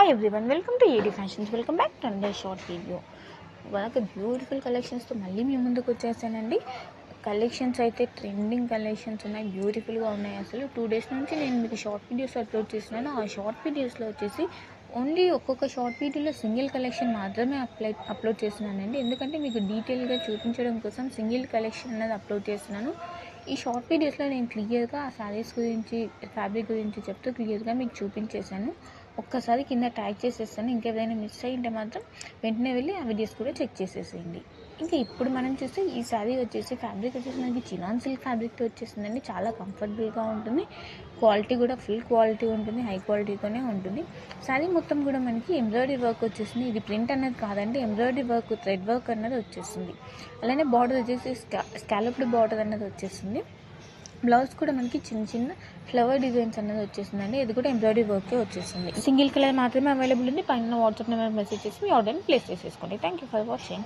Hi everyone, welcome to AD fashions. Welcome back to under short video. వాళ్ళకి beautiful కలెక్షన్స్తో మళ్ళీ మీ ముందుకు వచ్చేసానండి. Collections అయితే ట్రెండింగ్ కలెక్షన్స్ ఉన్నాయి, బ్యూటిఫుల్గా ఉన్నాయి. అసలు 2 days నుంచి నేను మీకు షార్ట్ వీడియోస్ అప్లోడ్ చేస్తున్నాను. ఆ షార్ట్ వీడియోస్లో వచ్చేసి ఓన్లీ ఒక్కొక్క షార్ట్ వీడియోలో సింగిల్ కలెక్షన్ మాత్రమే అప్లోడ్ చేస్తున్నానండి. ఎందుకంటే మీకు డీటెయిల్గా చూపించడం కోసం సింగిల్ కలెక్షన్ అనేది అప్లోడ్ చేస్తున్నాను. ఈ షార్ట్ వీడియోస్లో నేను క్లియర్గా ఆ శారీస్ గురించి, ఫ్యాబ్రిక్ గురించి చెప్తూ క్లియర్గా మీకు చూపించేశాను. ఒక్కసారి కింద ట్యాగ్ చేసేస్తాను. ఇంకేదైనా మిస్ అయ్యింటే మాత్రం వెంటనే వెళ్ళి ఆ వీడియోస్ కూడా చెక్ చేసేసేయండి. ఇంకా ఇప్పుడు మనం చూస్తే ఈ శారీ వచ్చేసి ఫ్యాబ్రిక్ వచ్చేసి మనకి చినాన్ సిల్క్ ఫ్యాబ్రిక్తో వచ్చేసిందండి. చాలా కంఫర్టబుల్గా ఉంటుంది, క్వాలిటీ కూడా ఫుల్ క్వాలిటీ ఉంటుంది, హై క్వాలిటీతోనే ఉంటుంది. శారీ మొత్తం కూడా మనకి ఎంబ్రాయిడరీ వర్క్ వచ్చేసింది. ఇది ప్రింట్ అనేది కాదండి, ఎంబ్రాయిడరీ వర్క్, థ్రెడ్ వర్క్ అన్నది వచ్చేస్తుంది. అలానే బార్డర్ వచ్చేసి స్కాలప్డ్ బార్డర్ అన్నది వచ్చేస్తుంది. బ్లౌజ్ కూడా మనకి చిన్న చిన్న ఫ్లవర్ డిజైన్స్ అనేది వచ్చేసిందండి. ఇది కూడా ఎంబ్రాయిడరీ వర్కే వచ్చేసింది. సింగిల్ కలర్ మాత్రమే అవైలబుల్ ఉంది. పైన వాట్సాప్ నెంబర్ మెసేజ్ చేసి మీ ఆర్డర్ని ప్లేస్ చేసేసుకోండి. Thank you for watching.